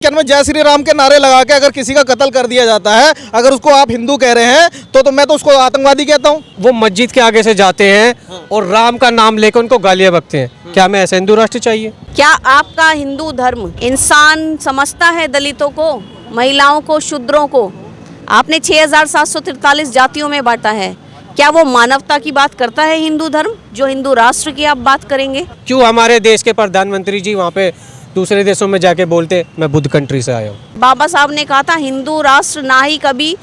में जय श्री राम के नारे लगा के अगर किसी का कत्ल कर दिया जाता है, अगर उसको आप हिंदू कह रहे हैं तो मैं तो उसको आतंकवादी कहता हूँ। वो मस्जिद के आगे से जाते हैं और राम का नाम लेकर उनको गालियां बकते हैं। क्या हमें ऐसा हिंदू राष्ट्र चाहिए? क्या आपका हिंदू धर्म इंसान समझता है दलितों को, महिलाओं को, शूद्रों को? आपने 6743 जातियों में बांटा है। क्या वो मानवता की बात करता है हिंदू धर्म, जो हिंदू राष्ट्र की आप बात करेंगे? क्यों हमारे देश के प्रधानमंत्री जी वहाँ पे दूसरे देशों में जाके बोलते मैं बुद्ध कंट्री से आया हूँ? बाबा साहब ने कहा था हिंदू राष्ट्र ना ही कभी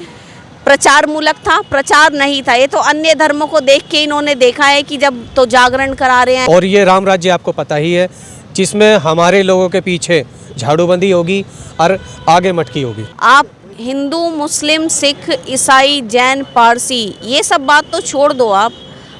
प्रचार मूलक था, प्रचार नहीं था। ये तो अन्य धर्मों को देख के इन्होंने देखा है कि जब तो जागरण करा रहे हैं। और ये राम राज्य आपको पता ही है, जिसमें हमारे लोगों के पीछे झाड़ूबंदी होगी और आगे मटकी होगी। आप हिंदू, मुस्लिम, सिख, ईसाई, जैन, पारसी, ये सब बात तो छोड़ दो।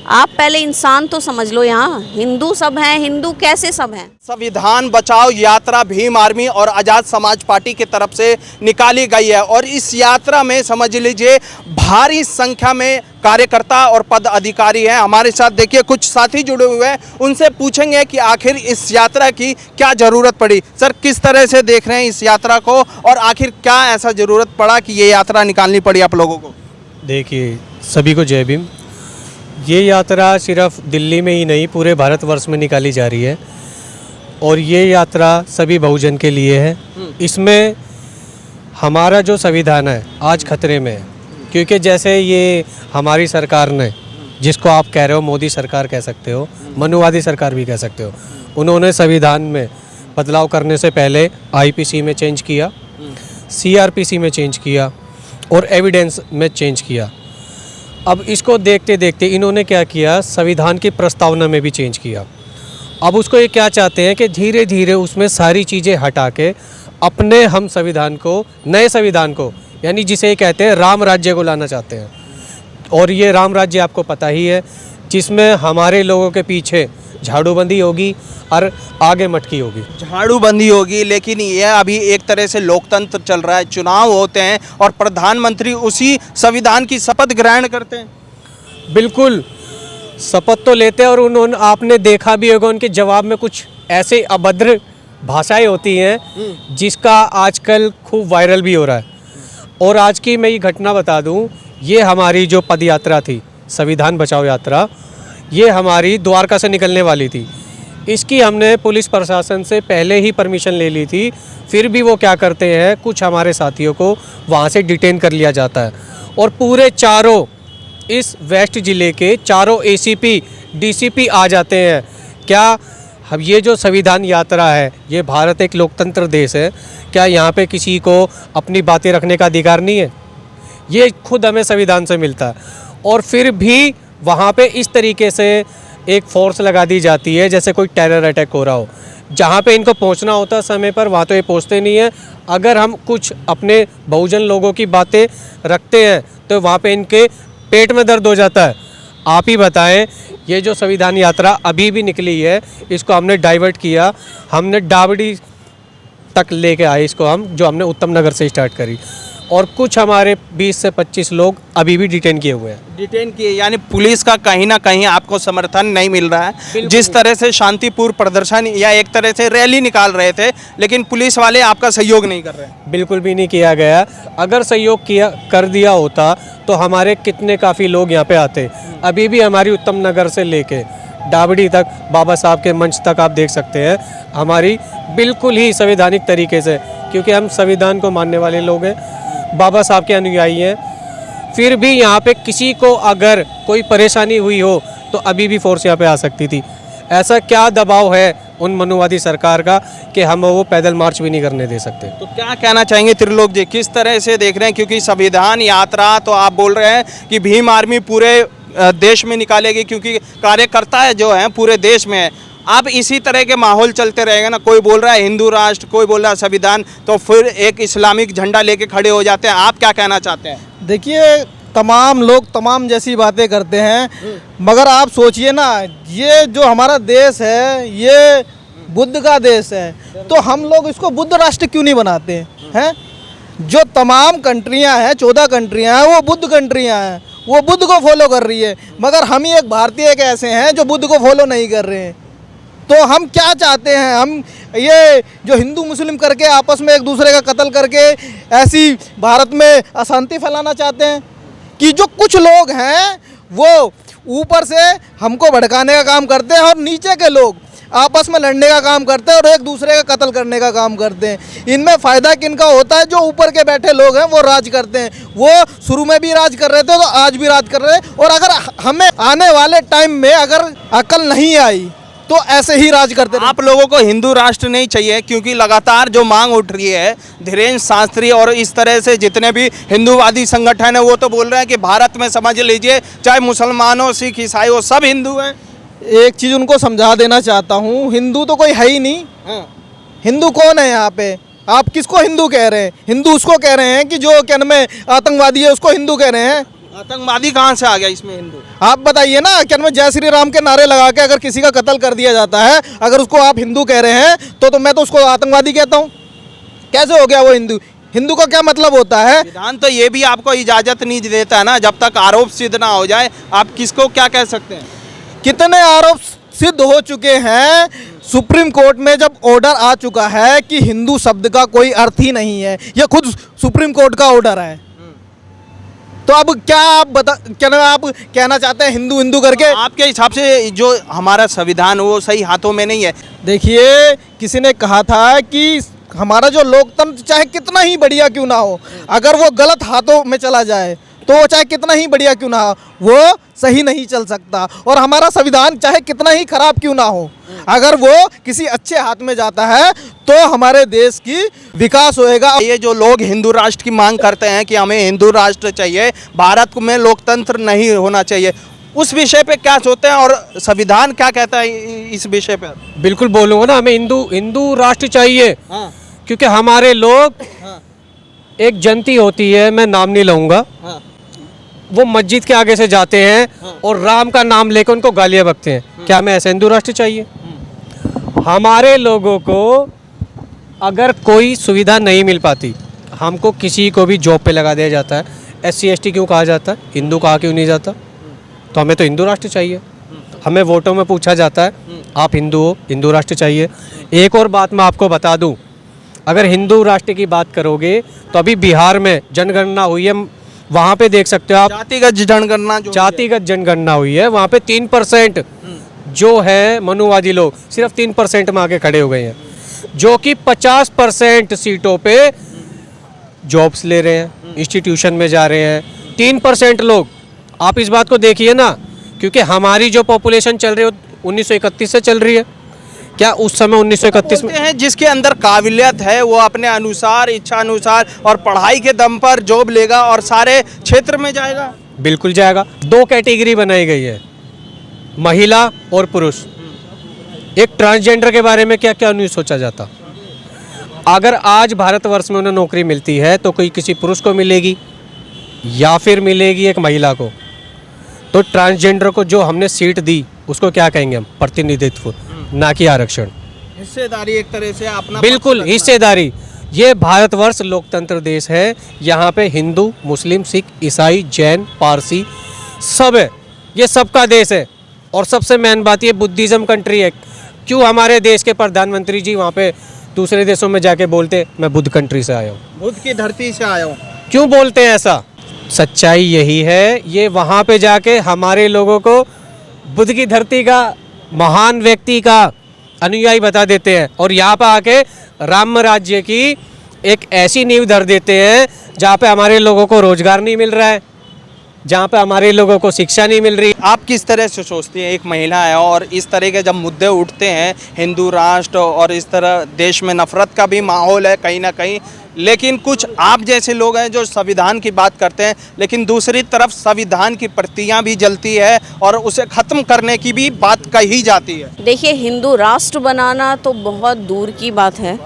आप पहले इंसान तो समझ लो। यहाँ हिंदू सब हैं, हिंदू कैसे सब हैं? संविधान बचाओ यात्रा भीम आर्मी और आज़ाद समाज पार्टी की तरफ से निकाली गई है और इस यात्रा में समझ लीजिए भारी संख्या में कार्यकर्ता और पद अधिकारी हैं। हमारे साथ देखिए कुछ साथी जुड़े हुए हैं, उनसे पूछेंगे कि आखिर इस यात्रा की क्या ज़रूरत पड़ी। सर, किस तरह से देख रहे हैं इस यात्रा को और आखिर क्या ऐसा ज़रूरत पड़ा कि ये यात्रा निकालनी पड़ी आप लोगों को? देखिए, सभी को जय भीम। ये यात्रा सिर्फ दिल्ली में ही नहीं, पूरे भारतवर्ष में निकाली जा रही है और ये यात्रा सभी बहुजन के लिए है। इसमें हमारा जो संविधान है आज खतरे में है, क्योंकि जैसे ये हमारी सरकार ने, जिसको आप कह रहे हो मोदी सरकार कह सकते हो, मनुवादी सरकार भी कह सकते हो, उन्होंने संविधान में बदलाव करने से पहले आईपीसी में चेंज किया, सीआरपीसी में चेंज किया और एविडेंस में चेंज किया। अब इसको देखते देखते इन्होंने क्या किया, संविधान की प्रस्तावना में भी चेंज किया। अब उसको ये क्या चाहते हैं कि धीरे धीरे उसमें सारी चीज़ें हटा के अपने हम संविधान को, नए संविधान को, यानी जिसे कहते हैं राम राज्य को लाना चाहते हैं। और ये राम राज्य आपको पता ही है, जिसमें हमारे लोगों के पीछे झाड़ूबंदी होगी और आगे मटकी होगी। झाड़ूबंदी होगी, लेकिन ये अभी एक तरह से लोकतंत्र चल रहा है, चुनाव होते हैं और प्रधानमंत्री उसी संविधान की शपथ ग्रहण करते हैं। बिल्कुल, शपथ तो लेते हैं और उन्होंने, आपने देखा भी होगा उनके जवाब में कुछ ऐसे अभद्र भाषाएं होती हैं जिसका आजकल खूब वायरल भी हो रहा है। और आज की मैं ये घटना बता दूं, ये हमारी जो पद यात्रा थी, संविधान बचाओ यात्रा, ये हमारी द्वारका से निकलने वाली थी। इसकी हमने पुलिस प्रशासन से पहले ही परमिशन ले ली थी, फिर भी वो क्या करते हैं, कुछ हमारे साथियों को वहाँ से डिटेन कर लिया जाता है और पूरे चारों इस वेस्ट ज़िले के चारों एसीपी, डीसीपी आ जाते हैं। क्या अब ये जो संविधान यात्रा है, ये भारत एक लोकतंत्र देश है, क्या यहाँ पे किसी को अपनी बातें रखने का अधिकार नहीं है? ये खुद हमें संविधान से मिलता है और फिर भी वहाँ पे इस तरीके से एक फोर्स लगा दी जाती है जैसे कोई टेरर अटैक हो रहा हो। जहाँ पे इनको पहुँचना होता है समय पर, वहाँ तो ये पहुँचते नहीं है। अगर हम कुछ अपने बहुजन लोगों की बातें रखते हैं तो वहाँ पे इनके पेट में दर्द हो जाता है। आप ही बताएं, ये जो संविधान यात्रा अभी भी निकली है, इसको हमने डाइवर्ट किया, हमने डाबड़ी तक लेके आए इसको हम, जो हमने उत्तम नगर से स्टार्ट करी और कुछ हमारे 20 से 25 लोग अभी भी डिटेन किए हुए हैं। डिटेन किए, यानी पुलिस का कहीं ना कहीं आपको समर्थन नहीं मिल रहा है। जिस तरह से शांतिपूर्ण प्रदर्शन या एक तरह से रैली निकाल रहे थे, लेकिन पुलिस वाले आपका सहयोग नहीं कर रहे। बिल्कुल भी नहीं किया गया। अगर सहयोग किया कर दिया होता तो हमारे कितने काफ़ी लोग यहाँ पे आते। अभी भी हमारी उत्तम नगर से लेके डाबड़ी तक, बाबा साहब के मंच तक आप देख सकते हैं, हमारी बिल्कुल ही संवैधानिक तरीके से, क्योंकि हम संविधान को मानने वाले लोग हैं, बाबा साहब के अनुयायी हैं। फिर भी यहाँ पे किसी को अगर कोई परेशानी हुई हो तो अभी भी फोर्स यहाँ पे आ सकती थी। ऐसा क्या दबाव है उन मनुवादी सरकार का कि हम वो पैदल मार्च भी नहीं करने दे सकते? तो क्या कहना चाहेंगे त्रिलोक जी, किस तरह से देख रहे हैं? क्योंकि संविधान यात्रा तो आप बोल रहे हैं कि भीम आर्मी पूरे देश में निकालेगी, क्योंकि कार्यकर्ता जो हैं पूरे देश में है। अब इसी तरह के माहौल चलते रहेगा ना, कोई बोल रहा है हिंदू राष्ट्र, कोई बोल रहा है संविधान, तो फिर एक इस्लामिक झंडा लेके खड़े हो जाते हैं। आप क्या कहना चाहते हैं? देखिए, तमाम लोग तमाम जैसी बातें करते हैं, मगर आप सोचिए ना, ये जो हमारा देश है ये बुद्ध का देश है, तो हम लोग इसको बुद्ध राष्ट्र क्यों नहीं बनाते हैं? जो तमाम कंट्रियां हैं, 14 कंट्रियां हैं, वो बुद्ध कंट्रियां हैं, वो बुद्ध को फॉलो कर रही है, मगर हम ही एक भारतीय एक ऐसे हैं जो बुद्ध को फॉलो नहीं कर रहे हैं। तो हम क्या चाहते हैं? हम ये जो हिंदू मुस्लिम करके आपस में एक दूसरे का कत्ल करके ऐसी भारत में अशांति फैलाना चाहते हैं कि जो कुछ लोग हैं वो ऊपर से हमको भड़काने का काम करते हैं और नीचे के लोग आपस में लड़ने का काम करते हैं और एक दूसरे का कत्ल करने का काम करते हैं। इनमें फ़ायदा किनका होता है? जो ऊपर के बैठे लोग हैं वो राज करते हैं। वो शुरू में भी राज कर रहे थे तो आज भी राज कर रहे हैं, और अगर हमें आने वाले टाइम में अगर अकल नहीं आई तो ऐसे ही राज करते रहेंगे। आप लोगों को हिंदू राष्ट्र नहीं चाहिए, क्योंकि लगातार जो मांग उठ रही है, धीरेन्द्र शास्त्री और इस तरह से जितने भी हिंदूवादी संगठन है वो तो बोल रहे हैं कि भारत में समझ लीजिए चाहे मुसलमान हो, सिख, ईसाई हो, सब हिंदू हैं। एक चीज़ उनको समझा देना चाहता हूँ, हिंदू तो कोई है ही नहीं। हिंदू कौन है यहाँ पे? आप किसको हिंदू कह रहे हैं? हिंदू उसको कह रहे हैं कि जो क्या नाम है आतंकवादी है, उसको हिंदू कह रहे हैं। आतंकवादी कहाँ से आ गया इसमें हिंदू? आप बताइए ना, क्या नाम है जय श्री राम के नारे लगा के अगर किसी का कत्ल कर दिया जाता है, अगर उसको आप हिंदू कह रहे हैं तो मैं तो उसको आतंकवादी कहता हूँ। कैसे हो गया वो हिंदू? हिंदू का क्या मतलब होता है? विधान तो ये भी आपको इजाजत नहीं देता है ना, जब तक आरोप सिद्ध ना हो जाए आप किसको क्या कह सकते हैं? कितने आरोप सिद्ध हो चुके हैं? सुप्रीम कोर्ट में जब ऑर्डर आ चुका है कि हिंदू शब्द का कोई अर्थ ही नहीं है, ये खुद सुप्रीम कोर्ट का ऑर्डर है, तो अब क्या आप कहना चाहते हैं हिंदू हिंदू करके? आपके हिसाब से जो हमारा संविधान वो सही हाथों में नहीं है? देखिए, किसी ने कहा था कि हमारा जो लोकतंत्र चाहे कितना ही बढ़िया क्यों ना हो, अगर वो गलत हाथों में चला जाए तो वो चाहे कितना ही बढ़िया क्यों ना हो, वो सही नहीं चल सकता। और हमारा संविधान चाहे कितना ही खराब क्यों ना हो, अगर वो किसी अच्छे हाथ में जाता है तो हमारे देश की विकास होएगा। ये जो लोग हिंदू राष्ट्र की मांग करते हैं कि हमें हिंदू राष्ट्र चाहिए, भारत में लोकतंत्र नहीं होना चाहिए, उस विषय पे क्या सोचते हैं और संविधान क्या कहता है इस विषय पे? बिल्कुल बोलूँगा ना, हमें हिंदू राष्ट्र चाहिए। क्योंकि हमारे लोग, एक जनती होती है, मैं नाम नहीं लूँगा, वो मस्जिद के आगे से जाते हैं और राम का नाम लेकर उनको गालियाँ बकते हैं। क्या हमें ऐसा हिंदू राष्ट्र चाहिए? हमारे लोगों को अगर कोई सुविधा नहीं मिल पाती, हमको किसी को भी जॉब पे लगा दिया जाता है, SC ST क्यों कहा जाता है? हिंदू कहा क्यों नहीं जाता? तो हमें तो हिंदू राष्ट्र चाहिए। हमें वोटों में पूछा जाता है आप हिंदू हो, हिंदू राष्ट्र चाहिए। एक और बात मैं आपको बता दूं, अगर हिंदू राष्ट्र की बात करोगे तो अभी बिहार में जनगणना हुई है, वहाँ पे देख सकते हो आप, जातिगत जनगणना जातिगत जनगणना हुई है, वहाँ पे 3% जो है मनुवादी लोग सिर्फ 3% में आके खड़े हो गए हैं, जो कि 50% सीटों पे जॉब्स ले रहे हैं, इंस्टीट्यूशन में जा रहे हैं। 3% लोग, आप इस बात को देखिए ना, क्योंकि हमारी जो पॉपुलेशन चल रही है 1931 से चल रही है। क्या उस समय 1931 में हैं जिसके अंदर काबिलियत है वो अपने अनुसार, इच्छा अनुसार और पढ़ाई के दम पर जॉब लेगा और सारे क्षेत्र में जाएगा? बिल्कुल जाएगा। 2 कैटेगरी बनाई गई है, महिला और पुरुष। एक ट्रांसजेंडर के बारे में क्या क्या नहीं सोचा जाता? अगर आज भारतवर्ष में उन्हें नौकरी मिलती है तो कोई किसी पुरुष को मिलेगी या फिर मिलेगी एक महिला को। तो ट्रांसजेंडर को जो हमने सीट दी उसको क्या कहेंगे हम? प्रतिनिधित्व, ना कि आरक्षण। हिस्सेदारी एक तरह से अपना, बिल्कुल हिस्सेदारी। ये भारतवर्ष लोकतंत्र देश है, यहाँ पे हिंदू, मुस्लिम, सिख, ईसाई, जैन, पारसी सब है, ये सबका देश है। और सबसे मेन बात, ये बुद्धिज़्म कंट्री है। क्यों हमारे देश के प्रधानमंत्री जी वहाँ पे दूसरे देशों में जाके बोलते मैं बुद्ध कंट्री से आया हूँ, बुद्ध की धरती से आया हूँ? क्यों बोलते हैं ऐसा? सच्चाई यही है, ये वहाँ पे जाके हमारे लोगों को बुद्ध की धरती का, महान व्यक्ति का अनुयायी बता देते हैं, और यहाँ पर आके राम राज्य की एक ऐसी नींव धर देते हैं जहाँ पे हमारे लोगों को रोजगार नहीं मिल रहा है, जहाँ पे हमारे लोगों को शिक्षा नहीं मिल रही। आप किस तरह से सोचती हैं, एक महिला है और इस तरह के जब मुद्दे उठते हैं, हिंदू राष्ट्र और इस तरह देश में नफरत का भी माहौल है कहीं ना कहीं, लेकिन कुछ आप जैसे लोग हैं जो संविधान की बात करते हैं, लेकिन दूसरी तरफ संविधान की प्रतियां भी जलती है और उसे ख़त्म करने की भी बात कही जाती है। देखिए, हिंदू राष्ट्र बनाना तो बहुत दूर की बात है।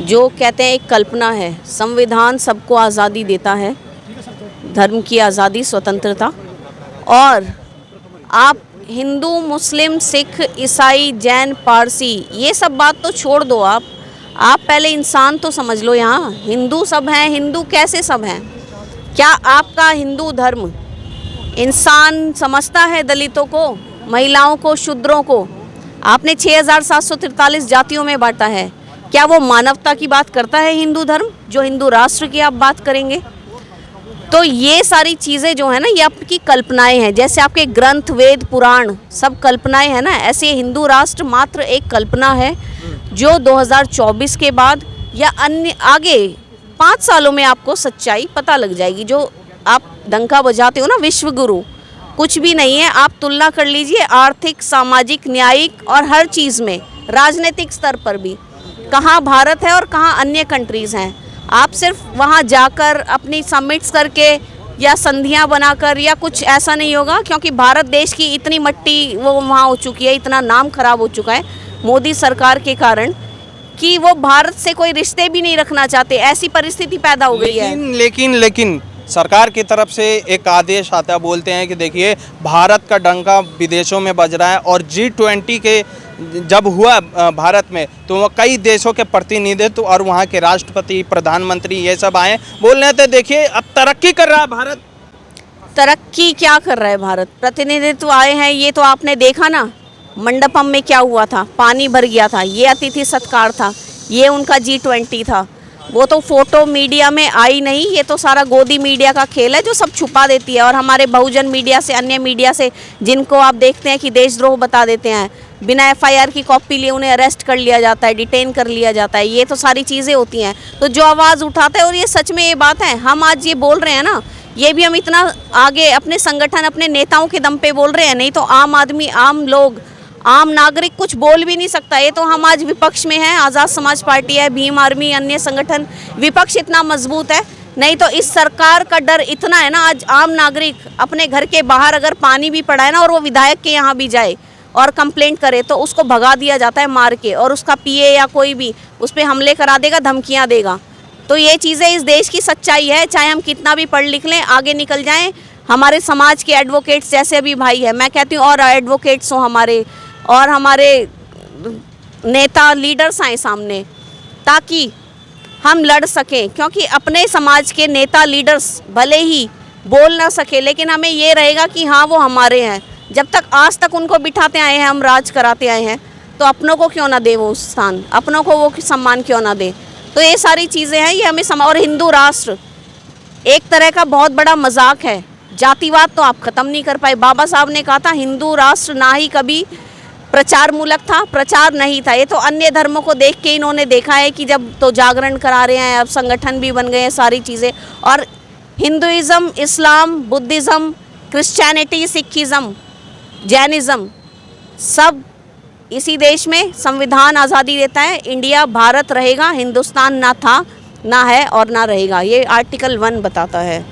जो कहते हैं एक कल्पना है। संविधान सबको आज़ादी देता है, धर्म की आज़ादी, स्वतंत्रता। और आप हिंदू, मुस्लिम, सिख, ईसाई, जैन, पारसी, ये सब बात तो छोड़ दो। आप पहले इंसान तो समझ लो। यहाँ हिंदू सब हैं। हिंदू कैसे सब हैं? क्या आपका हिंदू धर्म इंसान समझता है दलितों को, महिलाओं को, शूद्रों को? आपने 6,743 जातियों में बांटा है। क्या वो मानवता की बात करता है हिंदू धर्म, जो हिंदू राष्ट्र की आप बात करेंगे? तो ये सारी चीज़ें जो है ना, ये आपकी कल्पनाएं हैं। जैसे आपके ग्रंथ, वेद, पुराण सब कल्पनाएं हैं ना, ऐसे हिंदू राष्ट्र मात्र एक कल्पना है जो 2024 के बाद या अन्य आगे 5 सालों में आपको सच्चाई पता लग जाएगी। जो आप डंका बजाते हो ना विश्व गुरु, कुछ भी नहीं है। आप तुलना कर लीजिए आर्थिक, सामाजिक, न्यायिक और हर चीज़ में, राजनीतिक स्तर पर भी, कहाँ भारत है और कहाँ अन्य कंट्रीज़ हैं। आप सिर्फ वहाँ जाकर अपनी समिट्स करके या संधियाँ बनाकर या कुछ ऐसा नहीं होगा, क्योंकि भारत देश की इतनी मट्टी वो वहाँ हो चुकी है, इतना नाम खराब हो चुका है मोदी सरकार के कारण कि वो भारत से कोई रिश्ते भी नहीं रखना चाहते। ऐसी परिस्थिति पैदा हो गई है। लेकिन सरकार की तरफ से एक आदेश आता है, बोलते हैं कि देखिए भारत का डंका विदेशों में बज रहा है, और G20 के जब हुआ भारत में तो वह कई देशों के प्रतिनिधित्व और वहाँ के राष्ट्रपति, प्रधानमंत्री ये सब आए, बोल रहे थे देखिए अब तरक्की कर रहा है भारत। तरक्की क्या कर रहा है भारत? प्रतिनिधित्व आए हैं, ये तो आपने देखा ना, मंडपम में क्या हुआ था, पानी भर गया था, ये अतिथि सत्कार था, ये उनका G20 था। वो तो फोटो मीडिया में आई नहीं, ये तो सारा गोदी मीडिया का खेल है जो सब छुपा देती है। और हमारे बहुजन मीडिया से, अन्य मीडिया से, जिनको आप देखते हैं कि देशद्रोह बता देते हैं, बिना FIR की कॉपी लिए उन्हें अरेस्ट कर लिया जाता है, डिटेन कर लिया जाता है, ये तो सारी चीज़ें होती हैं। तो जो आवाज़ उठाता है, और ये सच में ये बात है, हम आज ये बोल रहे हैं ना, ये भी हम इतना आगे अपने संगठन, अपने नेताओं के दम पे बोल रहे हैं, नहीं तो आम आदमी, आम लोग, आम नागरिक कुछ बोल भी नहीं सकता। ये तो हम आज विपक्ष में हैं, आज़ाद समाज पार्टी है, भीम आर्मी, अन्य संगठन, विपक्ष इतना मजबूत है, नहीं तो इस सरकार का डर इतना है ना, आज आम नागरिक अपने घर के बाहर अगर पानी भी पड़ा है ना और वो विधायक के यहाँ भी जाए और कंप्लेंट करे तो उसको भगा दिया जाता है मार के, और उसका PA या कोई भी उस पर हमले करा देगा, धमकियाँ देगा। तो ये चीज़ें इस देश की सच्चाई है, चाहे हम कितना भी पढ़ लिख लें, आगे निकल जाएँ। हमारे समाज के एडवोकेट्स जैसे अभी भाई है, मैं कहती हूँ और एडवोकेट्स हों हमारे, और हमारे नेता, लीडर्स आए सामने, ताकि हम लड़ सकें। क्योंकि अपने समाज के नेता, लीडर्स भले ही बोल ना सके, लेकिन हमें ये रहेगा कि हाँ वो हमारे हैं। जब तक आज तक उनको बिठाते आए हैं, हम राज कराते आए हैं, तो अपनों को क्यों ना दे वो स्थान, अपनों को वो सम्मान क्यों ना दे। तो ये सारी चीज़ें हैं, ये हमें और हिंदू राष्ट्र एक तरह का बहुत बड़ा मजाक है। जातिवाद तो आप ख़त्म नहीं कर पाए। बाबा साहब ने कहा था हिंदू राष्ट्र ना ही कभी प्रचार मूलक था, प्रचार नहीं था। ये तो अन्य धर्मों को देख के इन्होंने देखा है कि जब तो जागरण करा रहे हैं, अब संगठन भी बन गए हैं, सारी चीज़ें। और हिंदुइज़्म, इस्लाम, बुद्धिज़्म, क्रिश्चियनिटी, सिखिज़्म, जैनिज़्म, सब इसी देश में संविधान आज़ादी देता है। इंडिया, भारत रहेगा, हिंदुस्तान ना था, ना है और ना रहेगा, ये आर्टिकल 1 बताता है।